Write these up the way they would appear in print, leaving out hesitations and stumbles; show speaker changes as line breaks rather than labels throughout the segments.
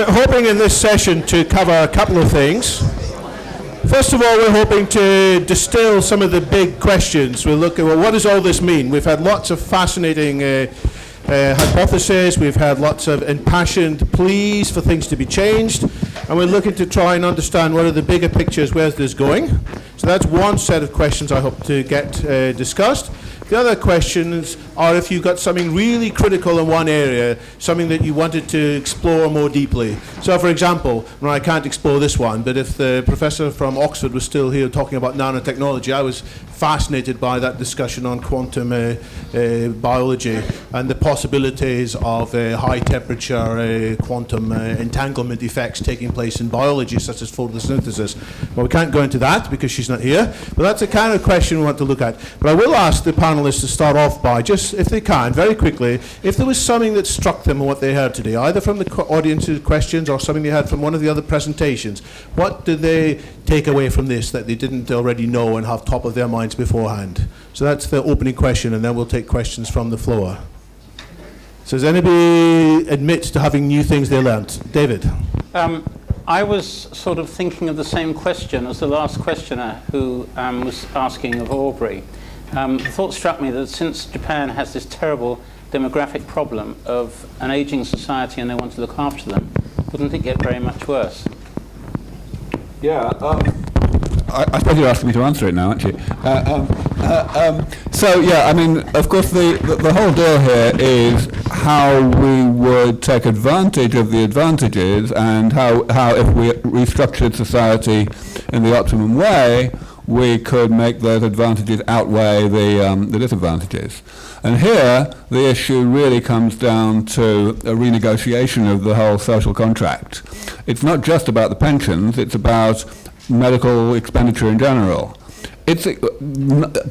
we're hoping in this session to cover a couple of things. First of all, we're hoping to distill some of the big questions. We'll look at, well, what does all this mean? We've had lots of fascinating hypotheses. We've had lots of impassioned pleas for things to be changed. And we're looking to try and understand what are the bigger pictures, where's this going? So that's one set of questions I hope to get discussed. The other questions are if you've got something really critical in one area, something that you wanted to explore more deeply. So, for example, well, I can't explore this one, but if the professor from Oxford was still here talking about nanotechnology, I was fascinated by that discussion on quantum biology and the possibilities of high-temperature quantum entanglement effects taking place in biology, such as photosynthesis. Well, we can't go into that because she's not here, but that's the kind of question we want to look at. But I will ask the panelists to start off by, just if they can, very quickly, if there was something that struck them in what they heard today, either from the audience's questions or something they heard from one of the other presentations, what did they take away from this that they didn't already know and have top of their minds beforehand? So that's the opening question, and then we'll take questions from the floor. So does anybody admit to having new things they learnt? David?
I was sort of thinking of the same question as the last questioner who was asking of Aubrey. The thought struck me that since Japan has this terrible demographic problem of an aging society and they want to look after them, wouldn't it get very much worse?
Yeah, I suppose you're asking me to answer it now, aren't you? So, yeah, I mean, of course, the whole deal here is how we would take advantage of the advantages and how if we restructured society in the optimum way, we could make those advantages outweigh the disadvantages. And here, the issue really comes down to a renegotiation of the whole social contract. It's not just about the pensions, it's about medical expenditure in general. It's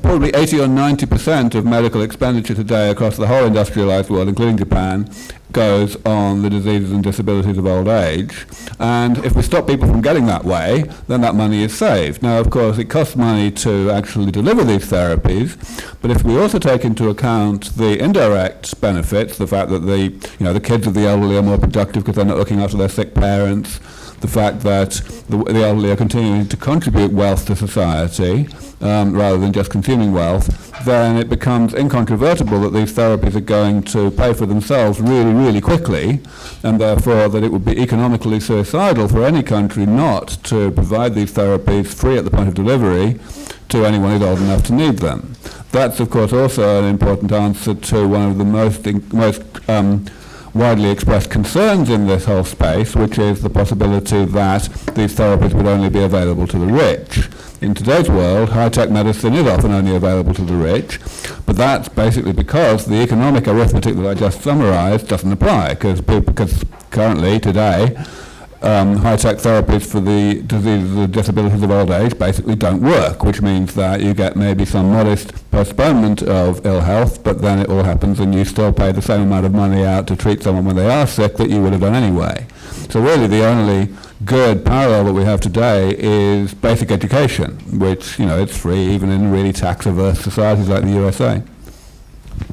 probably 80 or 90% of medical expenditure today across the whole industrialized world, including Japan, goes on the diseases and disabilities of old age. And if we stop people from getting that way, then that money is saved. Now, of course, it costs money to actually deliver these therapies, but if we also take into account the indirect benefits, the fact that the kids of the elderly are more productive because they're not looking after their sick parents, the fact that the elderly are continuing to contribute wealth to society rather than just consuming wealth, then it becomes incontrovertible that these therapies are going to pay for themselves really, really quickly, and therefore that it would be economically suicidal for any country not to provide these therapies free at the point of delivery to anyone who's old enough to need them. That's, of course, also an important answer to one of the most widely expressed concerns in this whole space, which is the possibility that these therapies would only be available to the rich. In today's world, high-tech medicine is often only available to the rich, but that's basically because the economic arithmetic that I just summarized doesn't apply, because currently, today, high-tech therapies for the diseases and disabilities of old age basically don't work, which means that you get maybe some modest postponement of ill health, but then it all happens and you still pay the same amount of money out to treat someone when they are sick that you would have done anyway. So really the only good parallel that we have today is basic education, which, it's free even in really tax-averse societies like the USA.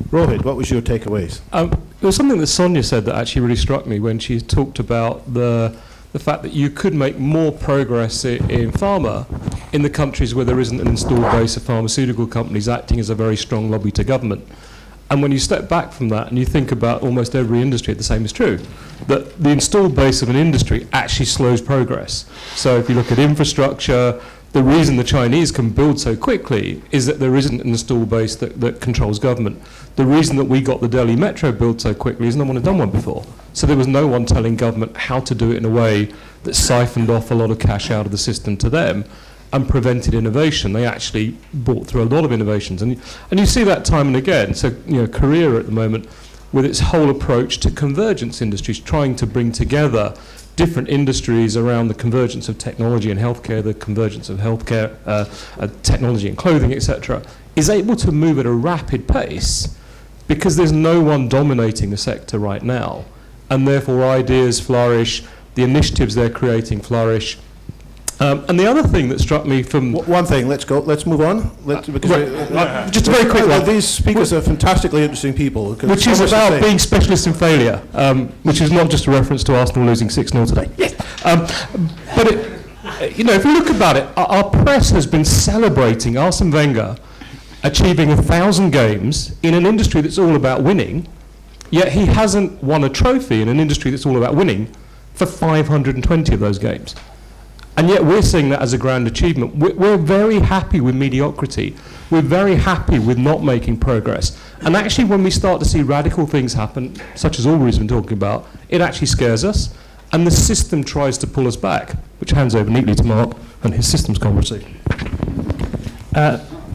Rohit, what was your takeaways?
There was something that Sonia said that actually really struck me when she talked about the fact that you could make more progress in pharma in the countries where there isn't an installed base of pharmaceutical companies acting as a very strong lobby to government. And when you step back from that and you think about almost every industry, the same is true, that the installed base of an industry actually slows progress. So if you look at infrastructure, the reason the Chinese can build so quickly is that there isn't an installed base that controls government. The reason that we got the Delhi Metro built so quickly is no one had done one before. So there was no one telling government how to do it in a way that siphoned off a lot of cash out of the system to them and prevented innovation. They actually brought through a lot of innovations. And you see that time and again. So, Korea at the moment, with its whole approach to convergence industries, trying to bring together different industries around the convergence of technology and healthcare, the convergence of healthcare, technology and clothing, etc., is able to move at a rapid pace because there's no one dominating the sector right now. And therefore ideas flourish, the initiatives they're creating flourish, And the other thing that struck me from...
One thing, let's move on.
Just a very quick one.
These speakers are fantastically interesting people.
Which is about being specialists in failure, which is not just a reference to Arsenal losing 6-0 today. Yes. But, if you look about it, our press has been celebrating Arsene Wenger achieving 1,000 games in an industry that's all about winning, yet he hasn't won a trophy in an industry that's all about winning for 520 of those games. And yet we're seeing that as a grand achievement. We're very happy with mediocrity. We're very happy with not making progress. And actually when we start to see radical things happen, such as Aubrey's been talking about, it actually scares us. And the system tries to pull us back, which hands over neatly to Mark and his systems conversation.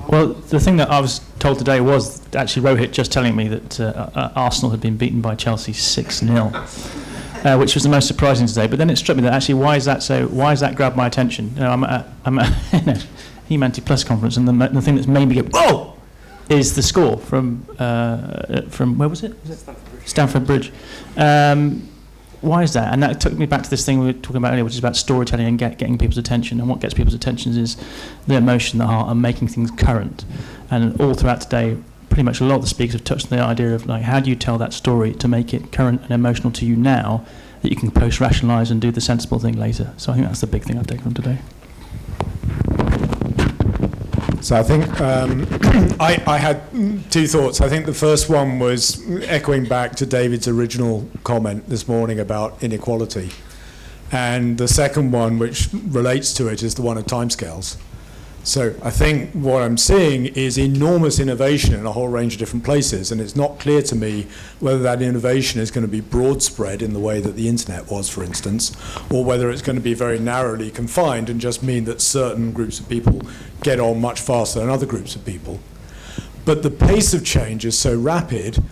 Well, the thing that I was told today was actually Rohit just telling me that Arsenal had been beaten by Chelsea 6-0. Which was the most surprising today. But then it struck me that actually, why is that grabbed my attention? I'm at Humanity Plus conference, and the thing that's made me go, whoa, is the score from where was it? Stamford Bridge. Why is that? And that took me back to this thing we were talking about earlier, which is about storytelling and getting people's attention. And what gets people's attention is the emotion, the heart, and making things current. And all throughout today, pretty much a lot of the speakers have touched on the idea of how do you tell that story to make it current and emotional to you now that you can post-rationalise and do the sensible thing later. So I think that's the big thing I've taken from today.
So I think I had two thoughts. I think the first one was echoing back to David's original comment this morning about inequality. And the second one, which relates to it, is the one of timescales. So I think what I'm seeing is enormous innovation in a whole range of different places, and it's not clear to me whether that innovation is going to be broad spread in the way that the internet was, for instance, or whether it's going to be very narrowly confined and just mean that certain groups of people get on much faster than other groups of people. But the pace of change is so rapid,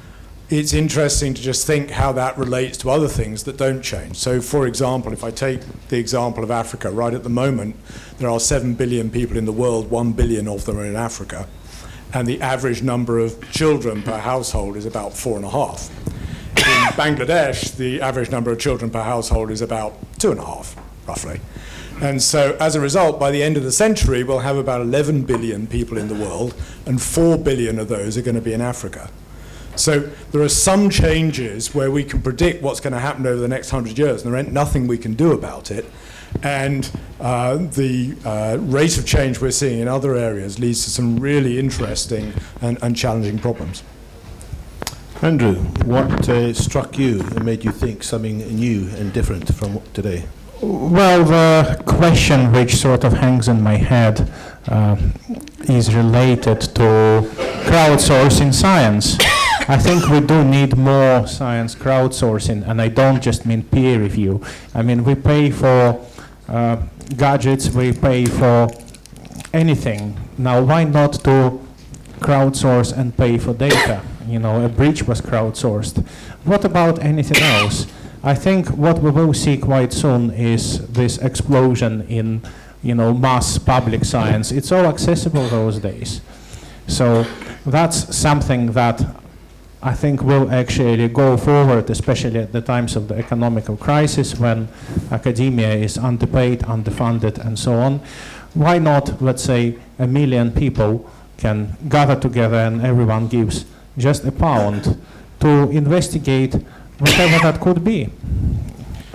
it's interesting to just think how that relates to other things that don't change. So, for example, if I take the example of Africa, right at the moment, there are 7 billion people in the world, 1 billion of them are in Africa, and the average number of children per household is about 4.5. In Bangladesh, the average number of children per household is about 2.5, roughly. And so, as a result, by the end of the century, we'll have about 11 billion people in the world, and 4 billion of those are going to be in Africa. So there are some changes where we can predict what's going to happen over the next 100 years, and there ain't nothing we can do about it. And the rate of change we're seeing in other areas leads to some really interesting and challenging problems.
Andrew, what struck you and made you think something new and different from today?
Well, the question which sort of hangs in my head is related to crowdsourcing science. I think we do need more science crowdsourcing, and I don't just mean peer review. I mean, we pay for gadgets, we pay for anything. Now, why not do crowdsource and pay for data? A bridge was crowdsourced. What about anything else? I think what we will see quite soon is this explosion in, mass public science. It's all accessible those days. So that's something that I think will actually go forward, especially at the times of the economical crisis when academia is underpaid, underfunded, and so on. Why not, let's say, 1 million people can gather together and everyone gives just £1 to investigate whatever that could be.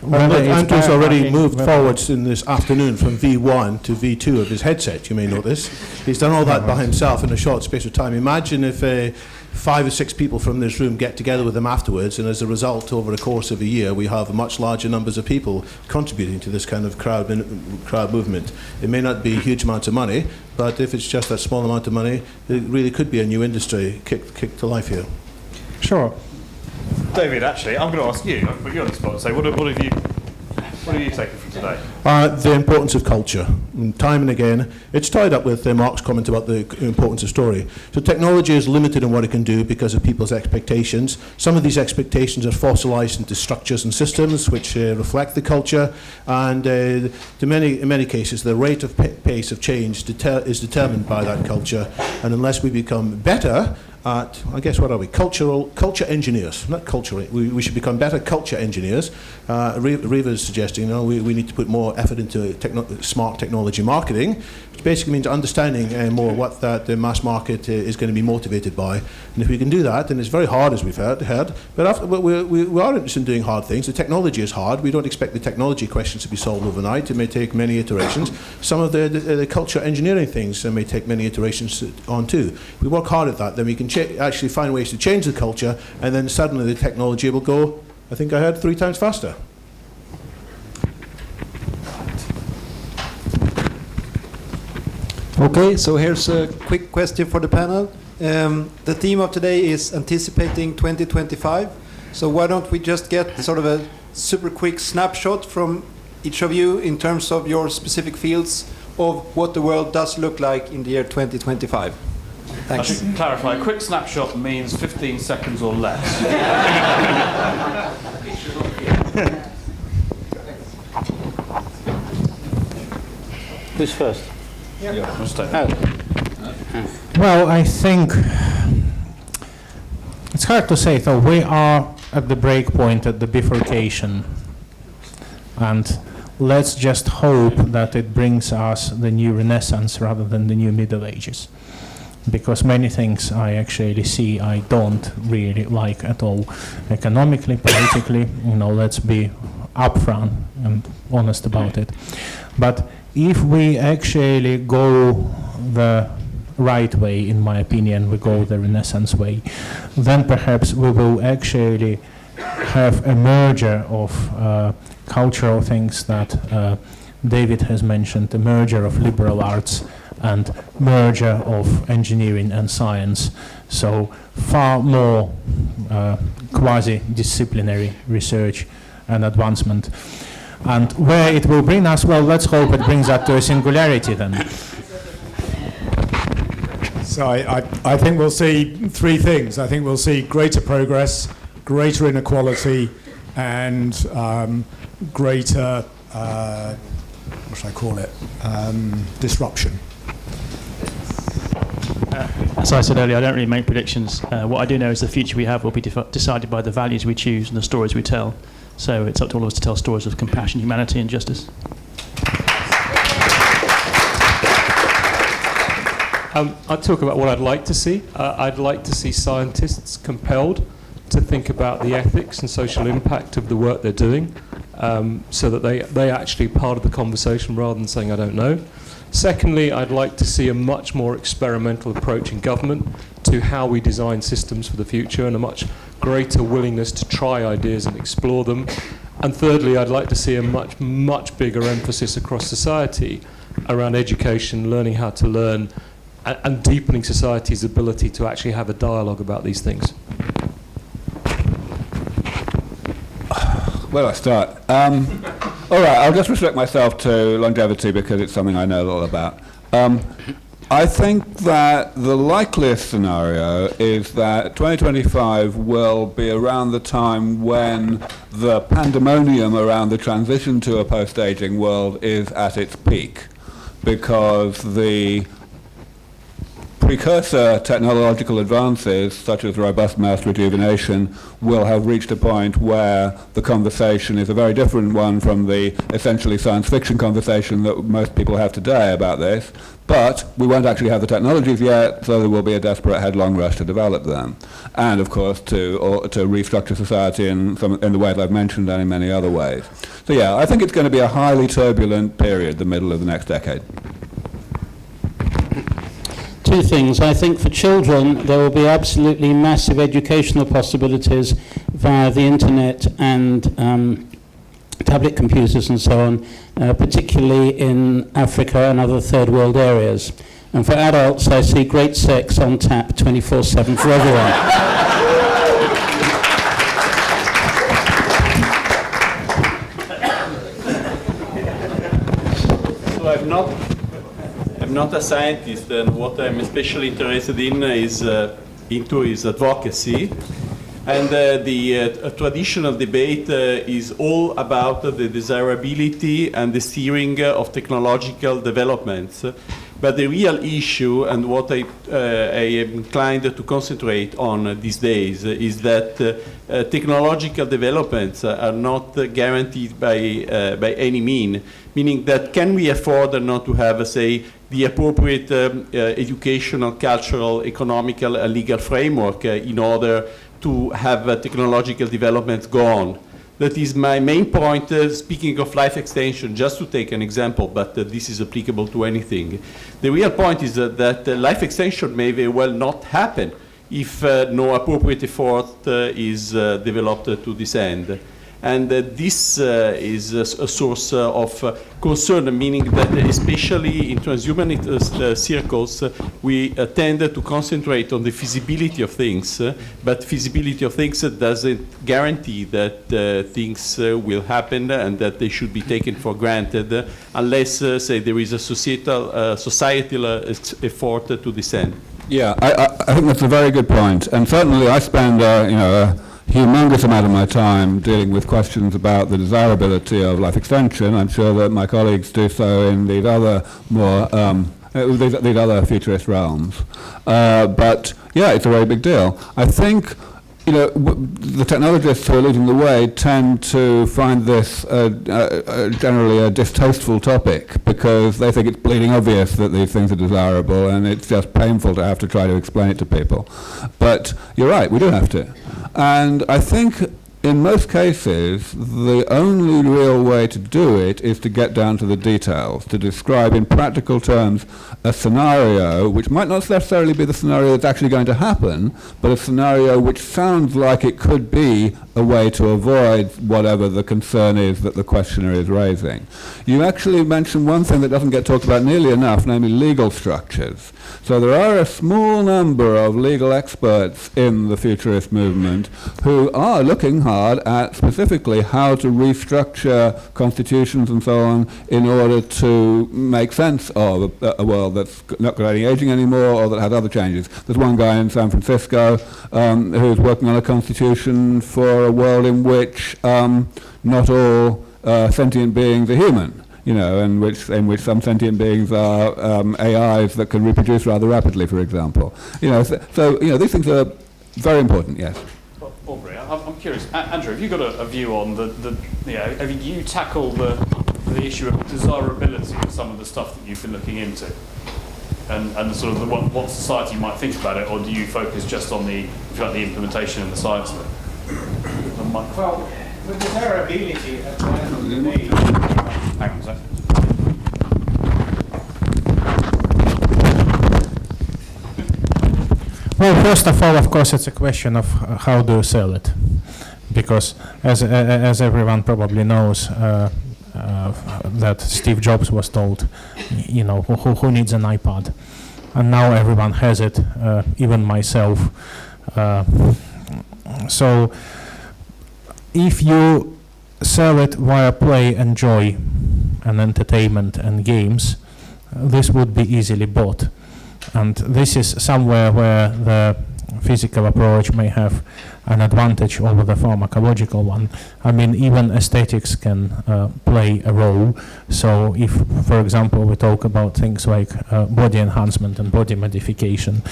Andrew's already moved forwards in this afternoon from V1 to V2 of his headset, you may notice. He's done all that by himself in a short space of time. Imagine if 5 or 6 people from this room get together with him afterwards, and as a result, over the course of a year, we have much larger numbers of people contributing to this kind of crowd movement. It may not be huge amounts of money, but if it's just that small amount of money, it really could be a new industry kicked to life here.
Sure.
David, actually, I'm going to ask you. I'll put you on the spot and say, what have you taken from today?
The importance of culture. And time and again, it's tied up with Mark's comment about the importance of story. So technology is limited in what it can do because of people's expectations. Some of these expectations are fossilized into structures and systems which reflect the culture. And in many cases, the rate of pace of change is determined by that culture. And unless we become better at, I guess, what are we? Culture engineers, not cultural. We should become better culture engineers. Riva is suggesting, we need to put more effort into smart technology marketing, which basically means understanding more what the mass market is going to be motivated by. And if we can do that, then it's very hard, as we've heard. But we are interested in doing hard things. The technology is hard. We don't expect the technology questions to be solved overnight. It may take many iterations. Some of the culture engineering things may take many iterations on too. If we work hard at that, then we can actually find ways to change the culture, and then suddenly the technology will go, I think I heard, 3 times faster.
Okay, so here's a quick question for the panel. The theme of today is anticipating 2025. So why don't we just get sort of a super quick snapshot from each of you in terms of your specific fields of what the world does look like in the year 2025. Thanks.
I should clarify, a quick snapshot means 15 seconds or less.
Who's first?
Well, I think it's hard to say, though. We are at the breakpoint, at the bifurcation. And let's just hope that it brings us the new Renaissance rather than the new Middle Ages. Because many things I actually see I don't really like at all. Economically, politically, let's be upfront and honest about it. But if we actually go the right way, in my opinion, we go the Renaissance way, then perhaps we will actually have a merger of cultural things that David has mentioned, a merger of liberal arts and merger of engineering and science. So far more quasi-disciplinary research and advancement. And where it will bring us, well, let's hope it brings us to a singularity then.
So I think we'll see 3 things. I think we'll see greater progress, greater inequality, and greater, what should I call it, disruption.
As I said earlier, I don't really make predictions. What I do know is the future we have will be decided by the values we choose and the stories we tell. So it's up to all of us to tell stories of compassion, humanity, and justice.
I'd talk about what I'd like to see. I'd like to see scientists compelled to think about the ethics and social impact of the work they're doing, so that they actually are part of the conversation rather than saying, I don't know. Secondly, I'd like to see a much more experimental approach in government to how we design systems for the future, and a much greater willingness to try ideas and explore them. And thirdly, I'd like to see a much bigger emphasis across society around education, learning how to learn, and deepening society's ability to actually have a dialogue about these things.
Where do I start? All right, I'll just restrict myself to longevity because it's something I know a lot about. I think that the likeliest scenario is that 2025 will be around the time when the pandemonium around the transition to a post-aging world is at its peak, because the precursor technological advances, such as robust mass rejuvenation, will have reached a point where the conversation is a very different one from the essentially science fiction conversation that most people have today about this. But we won't actually have the technologies yet, so there will be a desperate headlong rush to develop them. And of course to restructure society in the ways I've mentioned and in many other ways. So yeah, I think it's going to be a highly turbulent period, the middle of the next decade.
2 things. I think for children there will be absolutely massive educational possibilities via the internet and tablet computers and so on, particularly in Africa and other third world areas. And for adults, I see great sex on tap 24/7 for everyone.
So I'm not a scientist, and what I'm especially interested in is advocacy. And the traditional debate is all about the desirability and the steering of technological developments. But the real issue, and what I am inclined to concentrate on these days, is that technological developments are not guaranteed by any meaning that can we afford not to have, say, the appropriate educational, cultural, economical, and legal framework in order to have technological developments go on. That is my main point, speaking of life extension, just to take an example, but this is applicable to anything. The real point is that life extension may very well not happen if no appropriate effort is developed to this end. And this is a source of concern, meaning that especially in transhumanist circles, we tend to concentrate on the feasibility of things, but feasibility of things doesn't guarantee that things will happen and that they should be taken for granted unless, say, there is a societal effort to this end.
Yeah, I think that's a very good point. And certainly I spend, a humongous amount of my time dealing with questions about the desirability of life extension. I'm sure that my colleagues do so in these other more these other futurist realms. But yeah, it's a very big deal. I think the technologists who are leading the way tend to find this generally a distasteful topic because they think it's bleeding obvious that these things are desirable and it's just painful to have to try to explain it to people. But you're right, we do have to. And I think in most cases, the only real way to do it is to get down to the details, to describe in practical terms a scenario which might not necessarily be the scenario that's actually going to happen, but a scenario which sounds like it could be a way to avoid whatever the concern is that the questioner is raising. You actually mentioned one thing that doesn't get talked about nearly enough, namely legal structures. So there are a small number of legal experts in the futurist movement who are looking hard at specifically how to restructure constitutions and so on in order to make sense of a world that's not got any aging anymore or that has other changes. There's one guy in San Francisco who's working on a constitution for a world in which not all sentient beings are human. In which some sentient beings are AIs that can reproduce rather rapidly, for example. So these things are very important. Yes.
Well, Aubrey, I'm curious. Andrew, have you got a view on have you tackled the issue of desirability of some of the stuff that you've been looking into, and sort of what society might think about it, or do you focus just on the implementation and the science of it?
Well, the desirability at the end of the day.
Hang on a second.
Well, first of all, of course, it's a question of how do you sell it, because as everyone probably knows, that Steve Jobs was told, who needs an iPad, and now everyone has it, even myself. So if you sell it via play and joy and entertainment and games, this would be easily bought. And this is somewhere where the physical approach may have an advantage over the pharmacological one. I mean, even aesthetics can play a role. So if, for example, we talk about things like body enhancement and body modification,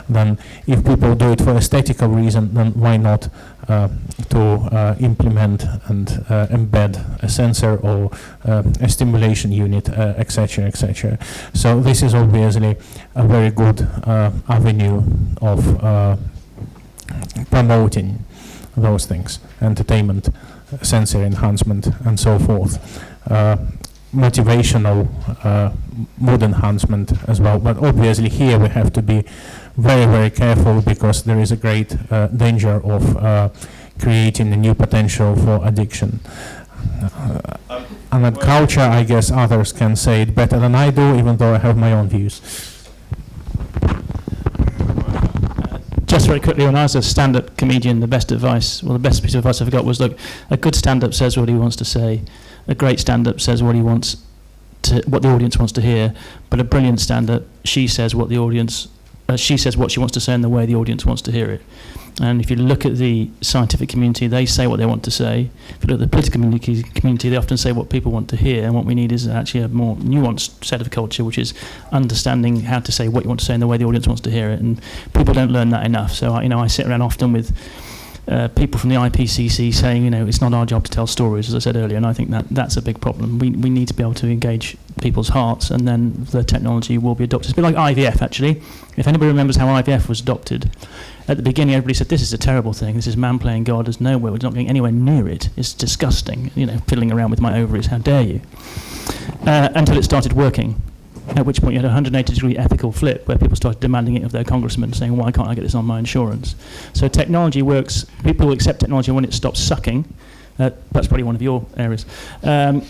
then if people do it for aesthetical reason, then why not to implement and embed a sensor or a stimulation unit, etc., etc. So this is obviously a very good avenue of promoting those things: entertainment, sensory enhancement, and so forth. Motivational mood enhancement as well. But obviously here we have to be very, very careful, because there is a great danger of creating a new potential for addiction. And that culture, I guess others can say it better than I do, even though I have my own views.
Just very quickly, when I was a stand-up comedian, the best piece of advice I got was, look, a good stand-up says what he wants to say, a great stand-up says what the audience wants to hear, but a brilliant stand-up, she says what she wants to say in the way the audience wants to hear it. And if you look at the scientific community, they say what they want to say. If you look at the political community, they often say what people want to hear. And what we need is actually a more nuanced set of culture, which is understanding how to say what you want to say in the way the audience wants to hear it. And people don't learn that enough. So I sit around often with people from the IPCC saying, it's not our job to tell stories, as I said earlier. And I think that's a big problem. We need to be able to engage people's hearts, and then the technology will be adopted. It's a bit like IVF, actually. If anybody remembers how IVF was adopted, at the beginning, everybody said, this is a terrible thing. This is man playing God. There's nowhere. We're not going anywhere near it. It's disgusting. Fiddling around with my ovaries. How dare you? Until it started working, at which point you had a 180-degree ethical flip where people started demanding it of their congressmen, saying, why can't I get this on my insurance? So technology works. People will accept technology when it stops sucking. That's probably one of your areas. Well,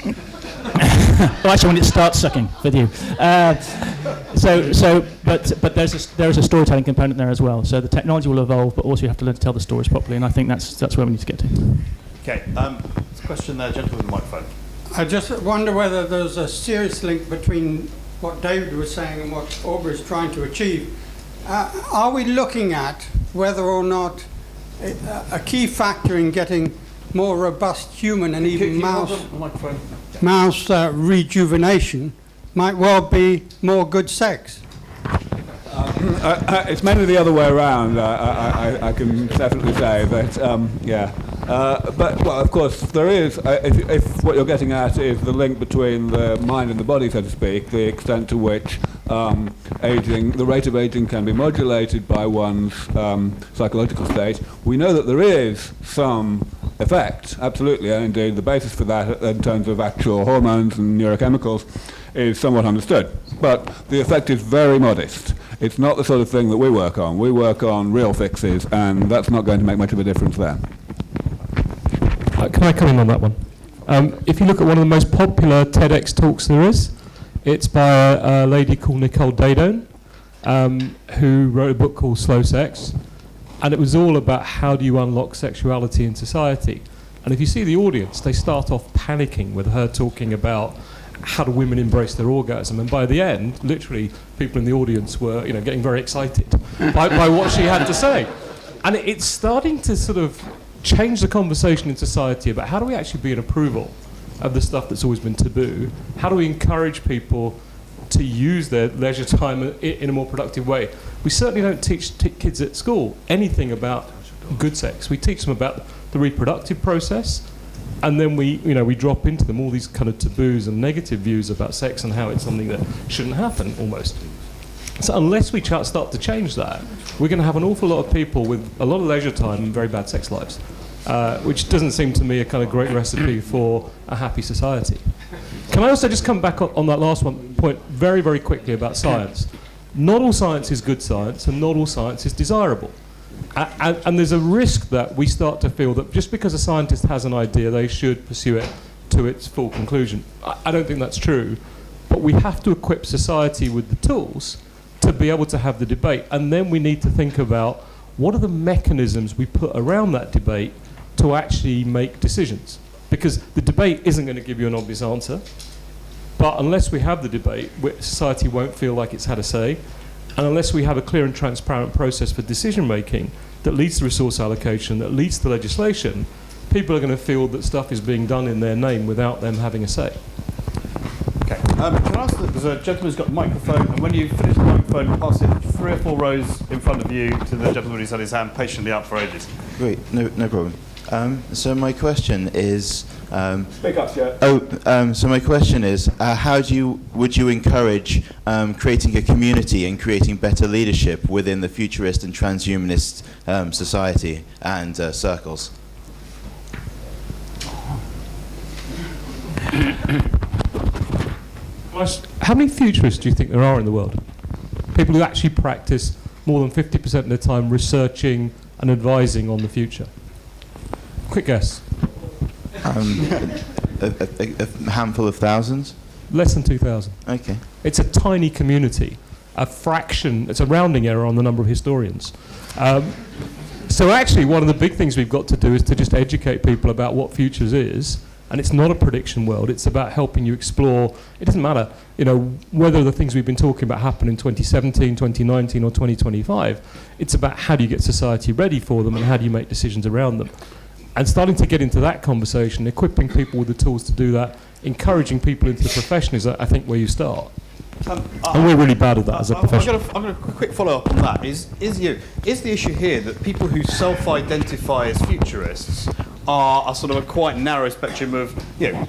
actually, when it starts sucking with you. But there's a storytelling component there as well. So the technology will evolve, but also you have to learn to tell the stories properly. And I think that's where we need to get to.
Okay. There's a question there, gentleman with the microphone.
I just wonder whether there's a serious link between what David was saying and what Aubrey is trying to achieve. Are we looking at whether or not a key factor in getting more robust human and even mouse rejuvenation might well be more good sex?
It's mainly the other way around, I can definitely say that, yeah. But, well, of course, there is, if what you're getting at is the link between the mind and the body, so to speak, the extent to which aging, the rate of aging can be modulated by one's psychological state, we know that there is some effect, absolutely, and indeed the basis for that in terms of actual hormones and neurochemicals is somewhat understood. But the effect is very modest. It's not the sort of thing that we work on. We work on real fixes, and that's not going to make much of a difference there.
Can I come in on that one? If you look at one of the most popular TEDx talks there is, it's by a lady called Nicole Dadone, who wrote a book called Slow Sex, and it was all about how do you unlock sexuality in society. And if you see the audience, they start off panicking with her talking about how do women embrace their orgasm, and by the end, literally, people in the audience were, getting very excited by what she had to say. And it's starting to sort of change the conversation in society about how do we actually be in approval of the stuff that's always been taboo? How do we encourage people to use their leisure time in a more productive way? We certainly don't teach kids at school anything about good sex. We teach them about the reproductive process, and then we drop into them all these kind of taboos and negative views about sex and how it's something that shouldn't happen almost. So unless we start to change that, we're going to have an awful lot of people with a lot of leisure time and very bad sex lives, which doesn't seem to me a kind of great recipe for a happy society. Can I also just come back on that last point very, very quickly about science? Not all science is good science, and not all science is desirable. And there's a risk that we start to feel that just because a scientist has an idea, they should pursue it to its full conclusion. I don't think that's true, but we have to equip society with the tools to be able to have the debate. And then we need to think about what are the mechanisms we put around that debate to actually make decisions. Because the debate isn't going to give you an obvious answer, but unless we have the debate, society won't feel like it's had a say, and unless we have a clear and transparent process for decision making that leads to resource allocation, that leads to legislation, people are going to feel that stuff is being done in their name without them having a say.
Okay. Can I ask that there's a gentleman who's got a microphone, and when you finish the microphone, pass it 3 or 4 rows in front of you to the gentleman who's had his hand patiently up for ages.
Great, no problem. So my question is...
Speak up, yeah.
So my question is, how would you encourage creating a community and creating better leadership within the futurist and transhumanist society and circles?
How many futurists do you think there are in the world? People who actually practice more than 50% of their time researching and advising on the future. Quick guess.
A handful of thousands?
Less than 2,000.
Okay.
It's a tiny community. A fraction, it's a rounding error on the number of historians. So actually one of the big things we've got to do is to just educate people about what futures is And it's not a prediction world. It's about helping you explore. It doesn't matter, whether the things we've been talking about happen in 2017, 2019, or 2025. It's about how do you get society ready for them and how do you make decisions around them. And starting to get into that conversation, equipping people with the tools to do that, encouraging people into the profession is, I think, where you start. And we're really bad at that as a profession.
I've got a quick follow-up on that. Is the issue here that people who self-identify as futurists are sort of a quite narrow spectrum of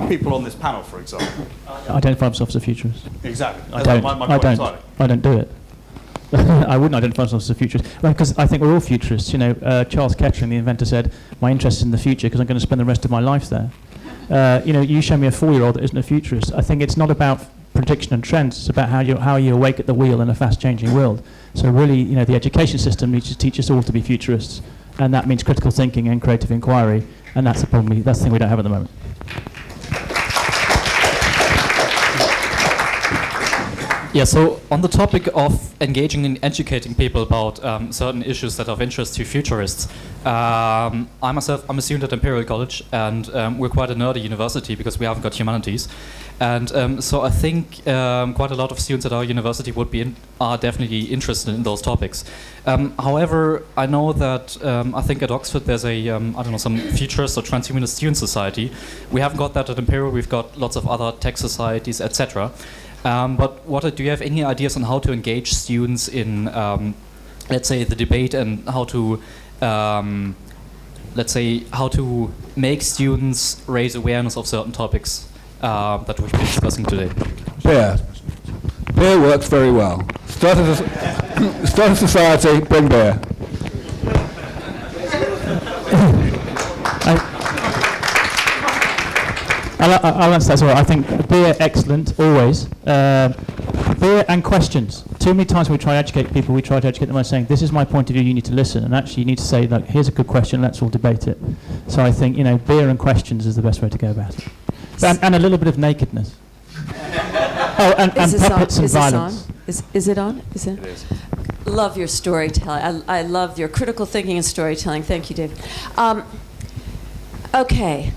people on this panel, for example?
Identify myself as a futurist.
Exactly.
I don't do it. I wouldn't identify myself as a futurist because I think we're all futurists. Charles Kettering, the inventor, said, "My interest is in the future because I'm going to spend the rest of my life there." You show me a 4-year-old that isn't a futurist. I think it's not about prediction and trends. It's about how you awake at the wheel in a fast-changing world. So really, the education system needs to teach us all to be futurists, and that means critical thinking and creative inquiry. And that's the problem. That's the thing we don't have at the moment.
Yeah, so on the topic of engaging and educating people about certain issues that are of interest to futurists, I'm a student at Imperial College, and we're quite a nerdy university because we haven't got humanities. And so I think quite a lot of students at our university are definitely interested in those topics. However, I know that I think at Oxford there's some futurist or transhumanist student society. We haven't got that at Imperial. We've got lots of other tech societies, etc. But do you have any ideas on how to engage students in, let's say, the debate and how to, how to make students raise awareness of certain topics that we've been discussing today?
Beer works very well. Start a society, bring beer.
I'll answer that as well. I think beer, excellent, always. Beer and questions. Too many times when we try to educate people, we try to educate them by saying, this is my point of view, you need to listen. And actually you need to say, look, here's a good question, let's all debate it. So I think, beer and questions is the best way to go about it. And a little bit of nakedness. And puppets and violence.
Is it on? Is it?
It is.
Love your storytelling. I love your critical thinking and storytelling. Thank you, David. Okay.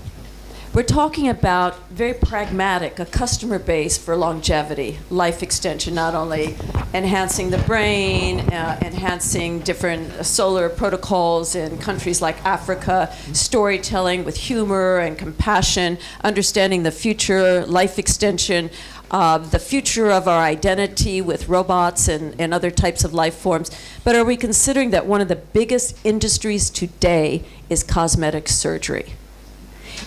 We're talking about very pragmatic, a customer base for longevity, life extension, not only enhancing the brain, enhancing different solar protocols in countries like Africa, storytelling with humor and compassion, understanding the future, life extension, the future of our identity with robots and other types of life forms. But are we considering that one of the biggest industries today is cosmetic surgery?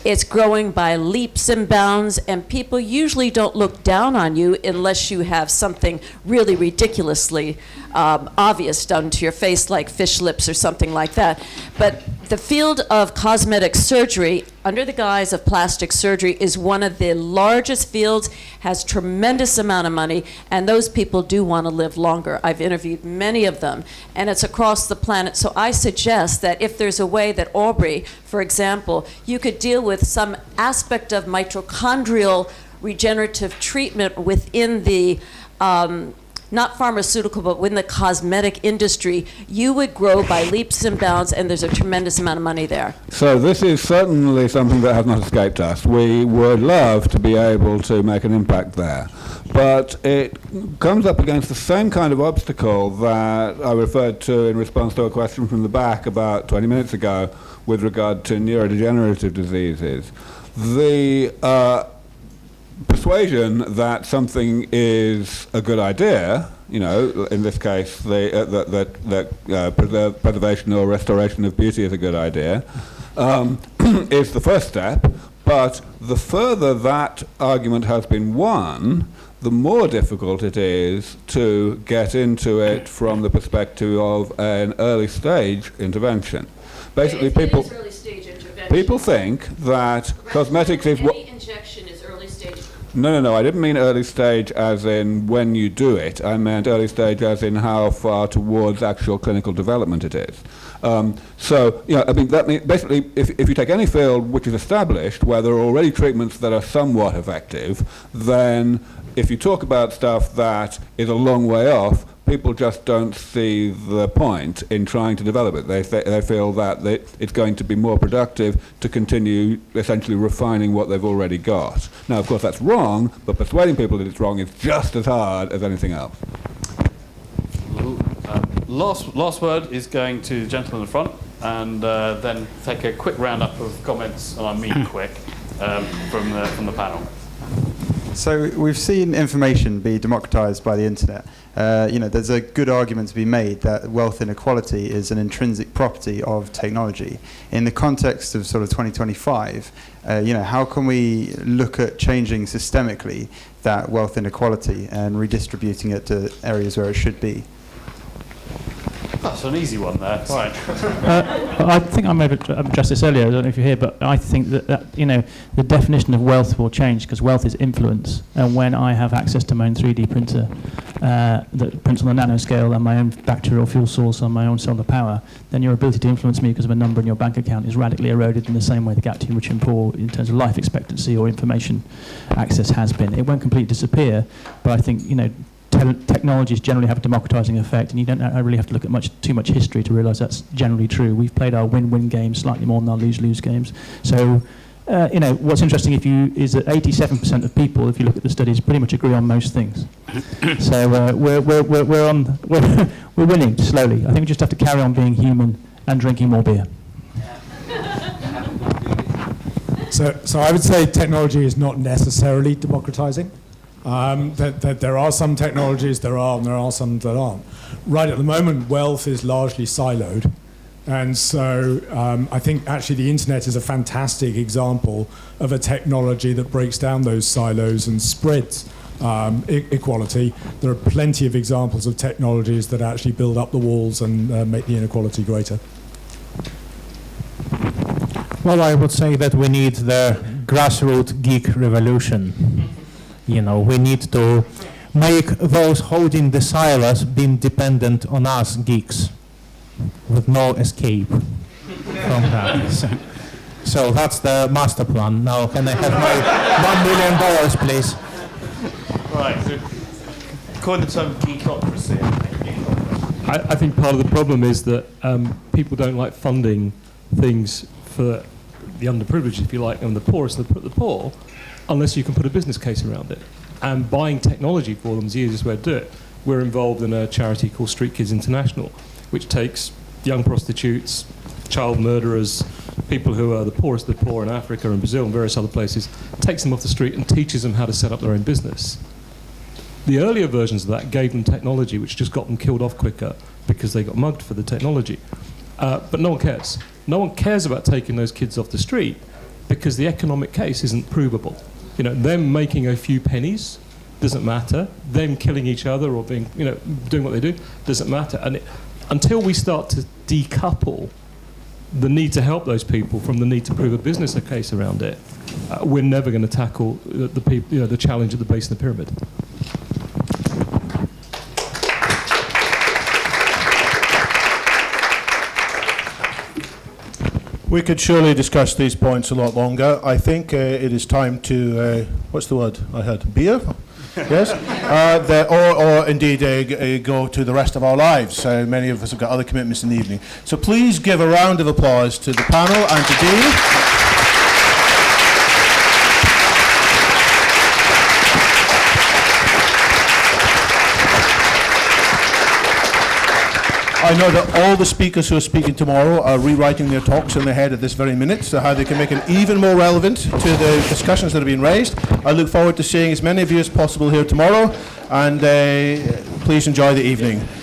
It's growing by leaps and bounds, and people usually don't look down on you unless you have something really ridiculously obvious done to your face, like fish lips or something like that. But the field of cosmetic surgery, under the guise of plastic surgery, is one of the largest fields, has tremendous amount of money, and those people do want to live longer. I've interviewed many of them, and it's across the planet. So I suggest that if there's a way that Aubrey, for example, you could deal with some aspect of mitochondrial regenerative treatment within the not pharmaceutical, but within the cosmetic industry, you would grow by leaps and bounds, and there's a tremendous amount of money there.
So this is certainly something that has not escaped us. We would love to be able to make an impact there. But it comes up against the same kind of obstacle that I referred to in response to a question from the back about 20 minutes ago with regard to neurodegenerative diseases. The persuasion that something is a good idea, in this case, preservation or restoration of beauty is a good idea, is the first step. But the further that argument has been won, the more difficult it is to get into it from the perspective of an early stage intervention. Basically, people think that cosmetics is what.
Injection is early stage.
No, I didn't mean early stage as in when you do it. I meant early stage as in how far towards actual clinical development it is. That means basically, if you take any field which is established, where there are already treatments that are somewhat effective, then if you talk about stuff that is a long way off, people just don't see the point in trying to develop it. They feel that it's going to be more productive to continue essentially refining what they've already got. Now, of course, that's wrong, but persuading people that it's wrong is just as hard as anything else.
Last word is going to the gentleman in the front, and then take a quick roundup of comments, and I mean quick, from the panel.
So we've seen information be democratized by the internet. There's a good argument to be made that wealth inequality is an intrinsic property of technology. In the context of sort of 2025, how can we look at changing systemically that wealth inequality and redistributing it to areas where it should be?
That's an easy one there. Right.
I think I may have addressed this earlier. I don't know if you're here, but I think that the definition of wealth will change because wealth is influence. And when I have access to my own 3D printer that prints on a nanoscale and my own bacterial fuel source on my own solar power, then your ability to influence me because of a number in your bank account is radically eroded in the same way the gap between rich and poor in terms of life expectancy or information access has been. It won't completely disappear, but I think technologies generally have a democratizing effect, and you don't really have to look at too much history to realize that's generally true. We've played our win-win games slightly more than our lose-lose games. So, what's interesting is that 87% of people, if you look at the studies, pretty much agree on most things. So we're winning slowly. I think we just have to carry on being human and drinking more beer.
So I would say technology is not necessarily democratizing. That there are some technologies and there are some that aren't. Right at the moment, wealth is largely siloed. And so I think actually the internet is a fantastic example of a technology that breaks down those silos and spreads equality. There are plenty of examples of technologies that actually build up the walls and make the inequality greater.
Well, I would say that we need the grassroots geek revolution. We need to make those holding the silos being dependent on us geeks with no escape from that. So that's the master plan. Now can I have my $1 million, please?
Right. So, coin the term geekocracy.
I think part of the problem is that people don't like funding things for the underprivileged, if you like, and the poorest of the poor, unless you can put a business case around it. And buying technology for them is the easiest way to do it. We're involved in a charity called Street Kids International, which takes young prostitutes, child murderers, people who are the poorest of the poor in Africa and Brazil and various other places, takes them off the street and teaches them how to set up their own business. The earlier versions of that gave them technology, which just got them killed off quicker because they got mugged for the technology. But no one cares. No one cares about taking those kids off the street because the economic case isn't provable. Them making a few pennies doesn't matter. Them killing each other or being, doing what they do doesn't matter. And until we start to decouple the need to help those people from the need to prove a business case around it, we're never going to tackle the challenge at the base of the pyramid.
We could surely discuss these points a lot longer. I think it is time to, what's the word I had? Beer? Yes? Or indeed go to the rest of our lives. Many of us have got other commitments in the evening. So please give a round of applause to the panel and to Dean. I know that all the speakers who are speaking tomorrow are rewriting their talks in their head at this very minute, so how they can make it even more relevant to the discussions that are being raised. I look forward to seeing as many of you as possible here tomorrow, and please enjoy the evening.